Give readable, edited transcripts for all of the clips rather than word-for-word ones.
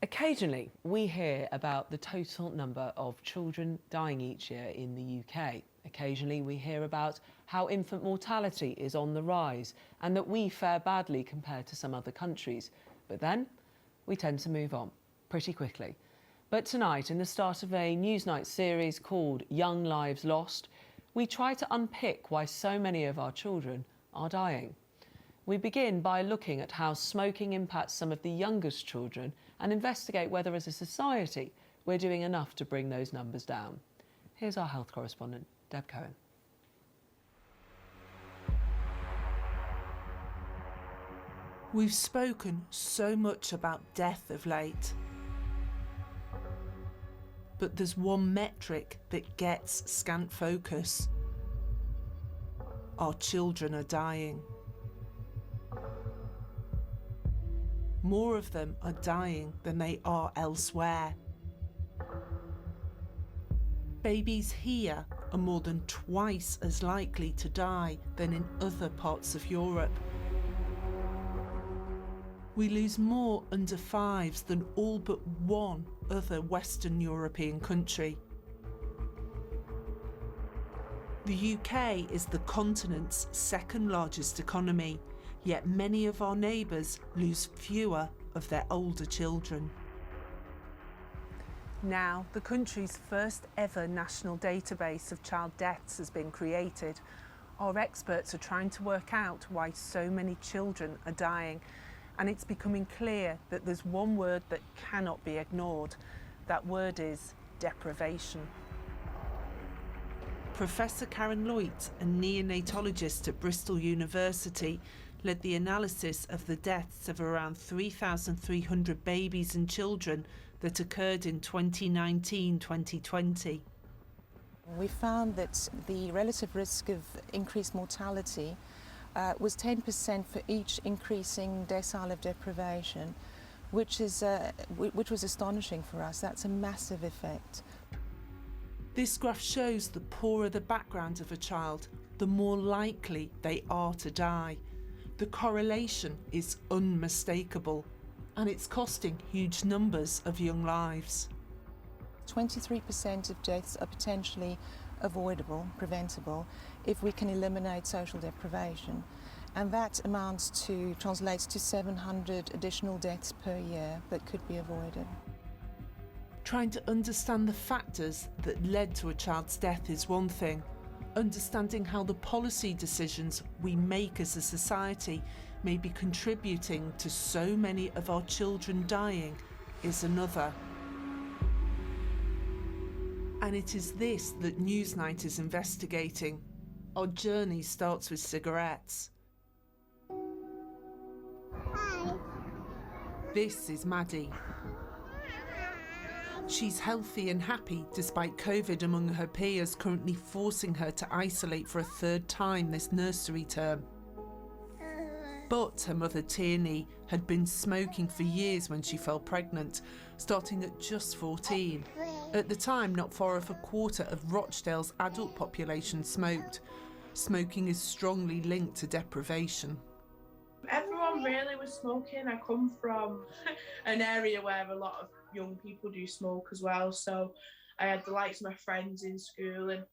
Occasionally, we hear about the total number of children dying each year in the UK. Occasionally, we hear about how infant mortality is on the rise and that we fare badly compared to some other countries. But then, we tend to move on pretty quickly. But tonight, in the start of a Newsnight series called Young Lives Lost, we try to unpick why so many of our children are dying. We begin by looking at how smoking impacts some of the youngest children and investigate whether, as a society, we're doing enough to bring those numbers down. Here's our health correspondent, Deb Cohen. We've spoken so much about death of late. But there's one metric that gets scant focus. Our children are dying. More of them are dying than they are elsewhere. Babies here are more than twice as likely to die than in other parts of Europe. We lose more under fives than all but one other Western European country. The UK is the continent's second largest economy, yet many of our neighbours lose fewer of their older children. Now, the country's first ever national database of child deaths has been created. Our experts are trying to work out why so many children are dying, and it's becoming clear that there's one word that cannot be ignored. That word is deprivation. Professor Karen Loit, a neonatologist at Bristol University, led the analysis of the deaths of around 3,300 babies and children that occurred in 2019-2020. We found that the relative risk of increased mortality was 10% for each increasing decile of deprivation, which was astonishing for us. That's a massive effect. This graph shows the poorer the background of a child, the more likely they are to die. The correlation is unmistakable, and it's costing huge numbers of young lives. 23% of deaths are potentially avoidable, preventable, if we can eliminate social deprivation. And that translates to 700 additional deaths per year that could be avoided. Trying to understand the factors that led to a child's death is one thing. Understanding how the policy decisions we make as a society may be contributing to so many of our children dying is another. And it is this that Newsnight is investigating. Our journey starts with cigarettes. Hi. This is Maddie. She's healthy and happy despite COVID among her peers currently forcing her to isolate for a third time this nursery term. But her mother Tierney had been smoking for years when she fell pregnant, starting at just 14. At the time, not far off a quarter of Rochdale's adult population smoked. Smoking is strongly linked to deprivation. Everyone really was smoking. I come from an area where a lot of young people do smoke as well, so I had the likes of my friends in school, and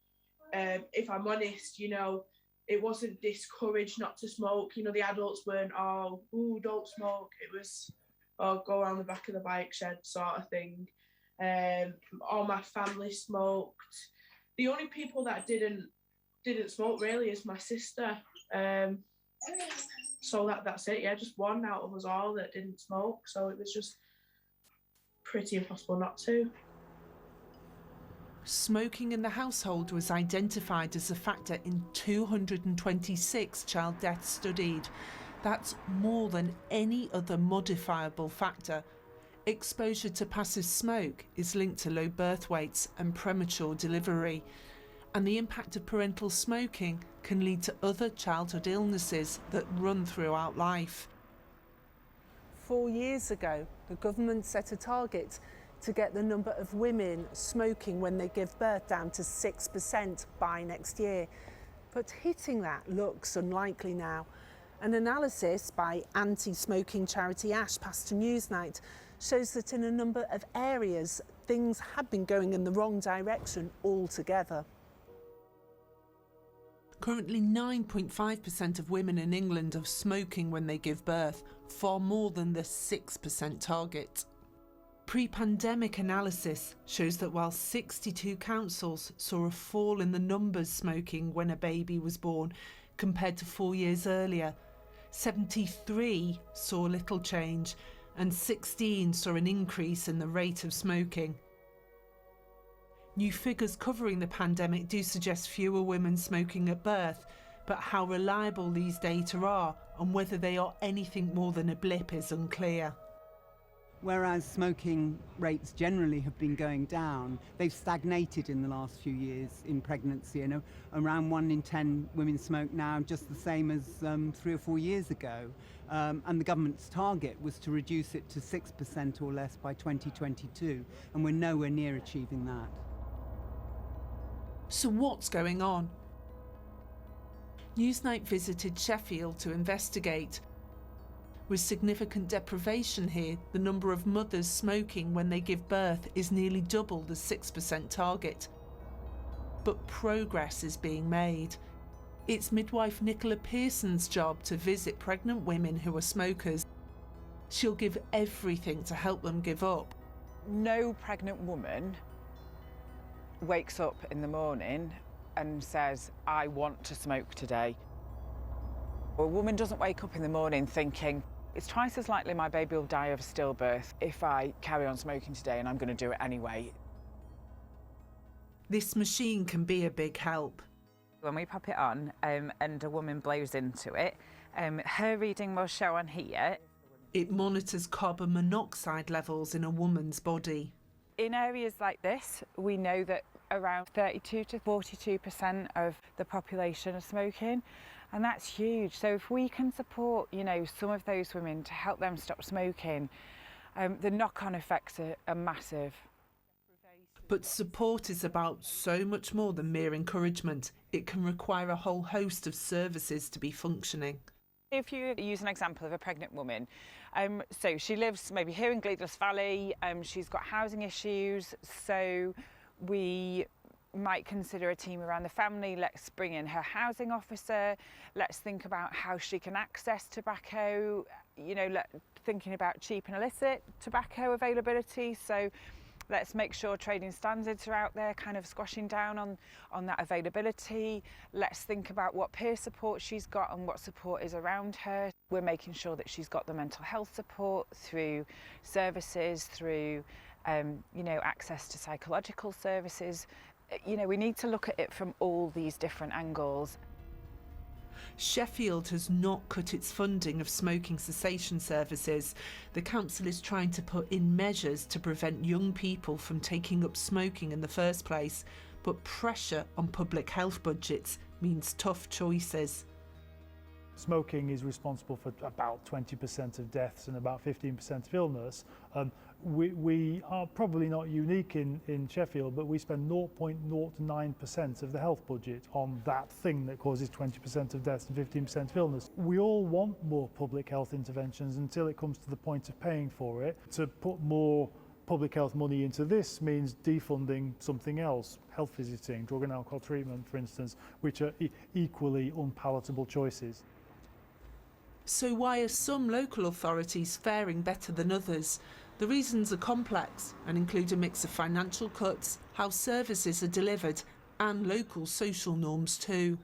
if I'm honest, it wasn't discouraged not to smoke. The adults weren't all, "Ooh, don't smoke." It was, "Oh, go around the back of the bike shed," sort of thing. All my family smoked. The only people that didn't smoke really is my sister. So that's it. Yeah, just one out of us all that didn't smoke. So it was just pretty impossible not to. Smoking in the household was identified as a factor in 226 child deaths studied. That's more than any other modifiable factor. Exposure to passive smoke is linked to low birth weights and premature delivery. And the impact of parental smoking can lead to other childhood illnesses that run throughout life. 4 years ago, the government set a target to get the number of women smoking when they give birth down to 6% by next year. But hitting that looks unlikely now. An analysis by anti-smoking charity Ash passed to Newsnight shows that in a number of areas, things have been going in the wrong direction altogether. Currently, 9.5% of women in England are smoking when they give birth, far more than the 6% target. Pre-pandemic analysis shows that while 62 councils saw a fall in the numbers smoking when a baby was born compared to 4 years earlier, 73 saw little change and 16 saw an increase in the rate of smoking. New figures covering the pandemic do suggest fewer women smoking at birth, but how reliable these data are and whether they are anything more than a blip is unclear. Whereas smoking rates generally have been going down, they've stagnated in the last few years in pregnancy, and around 1 in 10 women smoke now, just the same as 3 or 4 years ago. And the government's target was to reduce it to 6% or less by 2022, and we're nowhere near achieving that. So what's going on? Newsnight visited Sheffield to investigate. With significant deprivation here, the number of mothers smoking when they give birth is nearly double the 6% target. But progress is being made. It's midwife Nicola Pearson's job to visit pregnant women who are smokers. She'll give everything to help them give up. No pregnant woman wakes up in the morning and says, I want to smoke today. A woman doesn't wake up in the morning thinking, it's twice as likely my baby will die of a stillbirth if I carry on smoking today, and I'm going to do it anyway. This machine can be a big help. When we pop it on and a woman blows into it, her reading will show on here. It monitors carbon monoxide levels in a woman's body. In areas like this, we know that around 32 to 42% of the population are smoking, and that's huge. So if we can support, some of those women to help them stop smoking, the knock-on effects are massive. But support is about so much more than mere encouragement. It can require a whole host of services to be functioning. If you use an example of a pregnant woman, so she lives maybe here in Gleadless Valley, she's got housing issues, so we might consider a team around the family. Let's bring in her housing officer, let's think about how she can access tobacco, thinking about cheap and illicit tobacco availability. So let's make sure trading standards are out there kind of squashing down on that availability. Let's think about what peer support she's got and what support is around her. We're making sure that she's got the mental health support through services, through access to psychological services. We need to look at it from all these different angles. Sheffield has not cut its funding of smoking cessation services. The council is trying to put in measures to prevent young people from taking up smoking in the first place, but pressure on public health budgets means tough choices. Smoking is responsible for about 20% of deaths and about 15% of illness. We are probably not unique in Sheffield, but we spend 0.09% of the health budget on that thing that causes 20% of deaths and 15% of illness. We all want more public health interventions until it comes to the point of paying for it. To put more public health money into this means defunding something else, health visiting, drug and alcohol treatment, for instance, which are equally unpalatable choices. So why are some local authorities faring better than others? The reasons are complex and include a mix of financial cuts, how services are delivered, and local social norms too.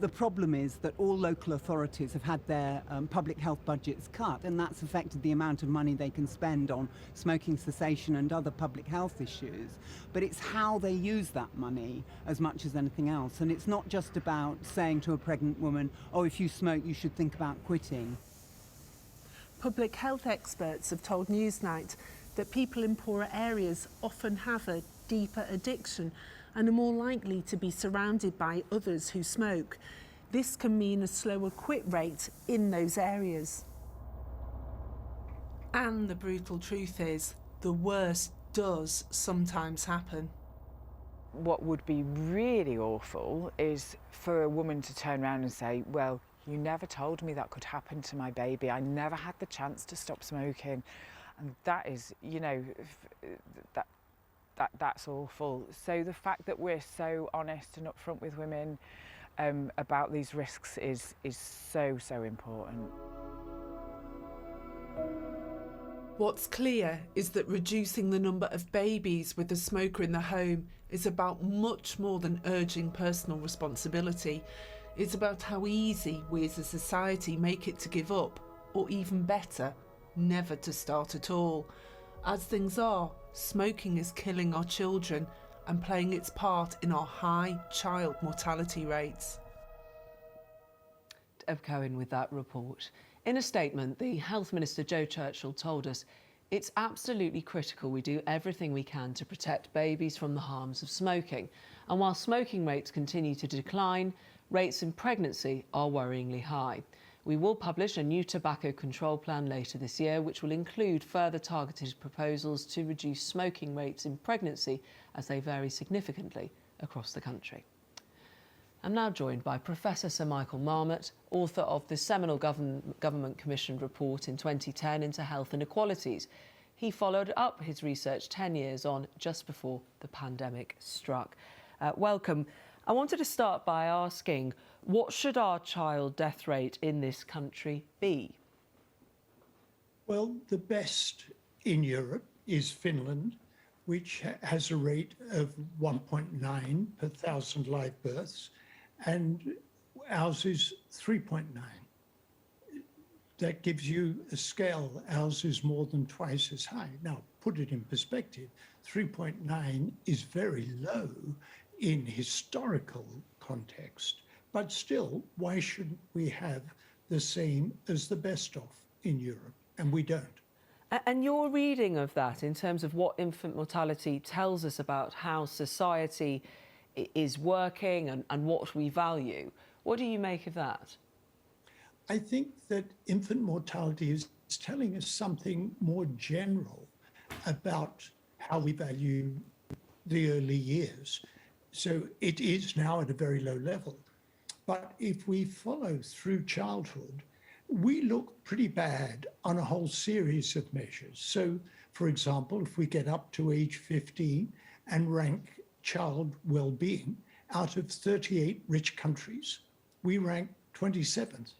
The problem is that all local authorities have had their public health budgets cut, and that's affected the amount of money they can spend on smoking cessation and other public health issues. But it's how they use that money as much as anything else. And it's not just about saying to a pregnant woman, oh, if you smoke, you should think about quitting. Public health experts have told Newsnight that people in poorer areas often have a deeper addiction and are more likely to be surrounded by others who smoke. This can mean a slower quit rate in those areas. And the brutal truth is, the worst does sometimes happen. What would be really awful is for a woman to turn around and say, well, You never told me that could happen to my baby. I never had the chance to stop smoking. And that is, you know, that's awful. So the fact that we're so honest and upfront with women about these risks is so important. What's clear is that reducing the number of babies with a smoker in the home is about much more than urging personal responsibility. It's about how easy we as a society make it to give up, or even better, never to start at all. As things are, smoking is killing our children and playing its part in our high child mortality rates. Deb Cohen with that report. In a statement, the Health Minister Jo Churchill told us it's absolutely critical we do everything we can to protect babies from the harms of smoking. And while smoking rates continue to decline, rates in pregnancy are worryingly high. We will publish a new tobacco control plan later this year, which will include further targeted proposals to reduce smoking rates in pregnancy as they vary significantly across the country. I'm now joined by Professor Sir Michael Marmot, author of the seminal Government Commissioned report in 2010 into health inequalities. He followed up his research 10 years on just before the pandemic struck. Welcome. I wanted to start by asking, what should our child death rate in this country be? Well, the best in Europe is Finland, which has a rate of 1.9 per 1,000 live births, and ours is 3.9. That gives you a scale. Ours is more than twice as high. Now, put it in perspective, 3.9 is very low in historical context, but still, why shouldn't we have the same as the best of in Europe? And we don't. And your reading of that in terms of what infant mortality tells us about how society is working and what we value, what do you make of that? I think that infant mortality is telling us something more general about how we value the early years. So it is now at a very low level. But if we follow through childhood, we look pretty bad on a whole series of measures. So, for example, if we get up to age 15 and rank child well-being, out of 38 rich countries, we rank 27th.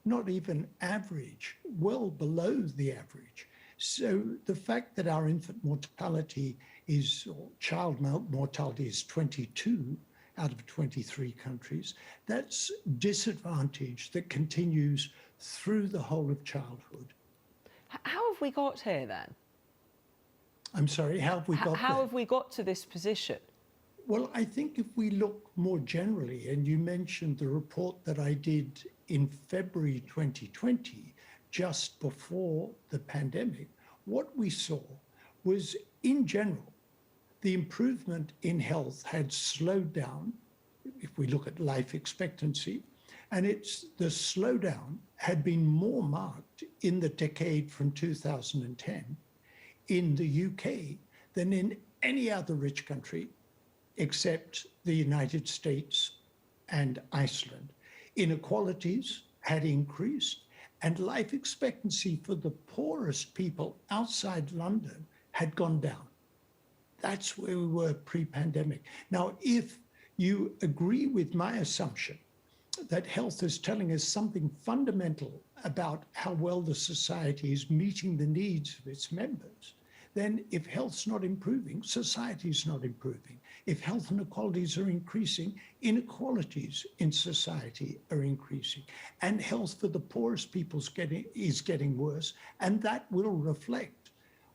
Not even average, well below the average. So the fact that our infant mortality or child mortality is 22 out of 23 countries, that's disadvantage that continues through the whole of childhood. How have we got here then? I'm sorry, how have we got How there? have we got to this position? Well, I think if we look more generally, and you mentioned the report that I did in February 2020, just before the pandemic, what we saw was, in general, the improvement in health had slowed down, if we look at life expectancy, and the slowdown had been more marked in the decade from 2010 in the UK than in any other rich country except the United States and Iceland. Inequalities had increased, and life expectancy for the poorest people outside London had gone down. That's where we were pre-pandemic. Now, if you agree with my assumption that health is telling us something fundamental about how well the society is meeting the needs of its members, then if health's not improving, society's not improving. If health inequalities are increasing, inequalities in society are increasing. And health for the poorest people is getting worse, and that will reflect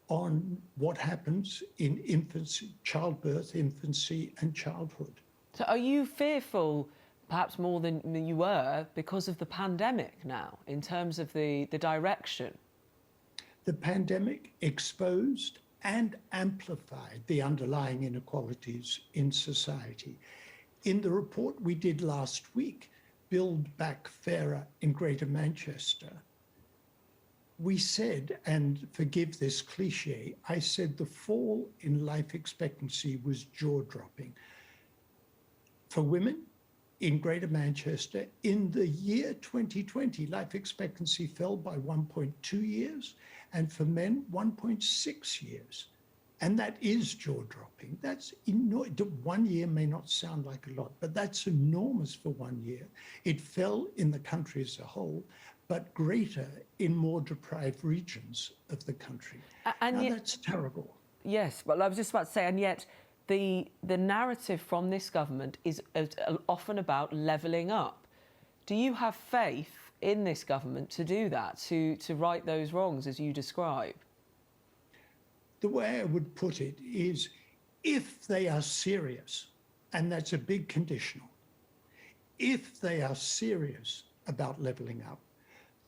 on what happens in infancy, childbirth, infancy, and childhood. So are you fearful, perhaps more than you were, because of the pandemic now, in terms of the direction? The pandemic exposed and amplified the underlying inequalities in society. In the report we did last week, Build Back Fairer in Greater Manchester, we said, and forgive this cliche, I said the fall in life expectancy was jaw-dropping. For women, in Greater Manchester, in the year 2020, life expectancy fell by 1.2 years, and for men, 1.6 years. And that is jaw-dropping. That's enormous. 1 year may not sound like a lot, but that's enormous for 1 year. It fell in the country as a whole, but greater in more deprived regions of the country. And now, yet, that's terrible. Yes, well, I was just about to say, and yet the narrative from this government is often about levelling up. Do you have faith in this government to do that, to right those wrongs as you describe? The way I would put it is, if they are serious, and that's a big conditional, if they are serious about levelling up,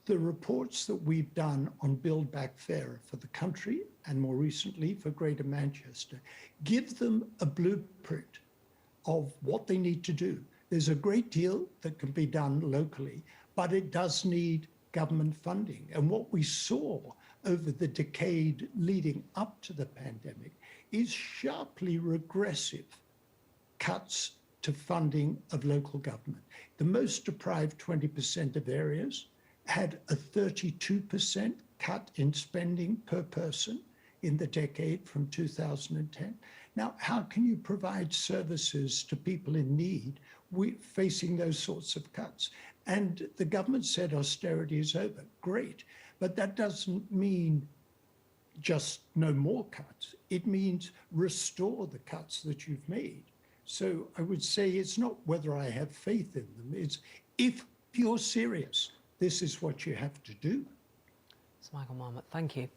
the reports that we've done on Build Back Fairer for the country, and more recently for Greater Manchester, give them a blueprint of what they need to do. There's a great deal that can be done locally, but it does need government funding. And what we saw over the decade leading up to the pandemic is sharply regressive cuts to funding of local government. The most deprived 20% of areas had a 32% cut in spending per person in the decade from 2010. Now, how can you provide services to people in need facing those sorts of cuts? And the government said austerity is over. Great. But that doesn't mean just no more cuts. It means restore the cuts that you've made. So I would say it's not whether I have faith in them. It's if you're serious, this is what you have to do. It's Michael Marmot, thank you.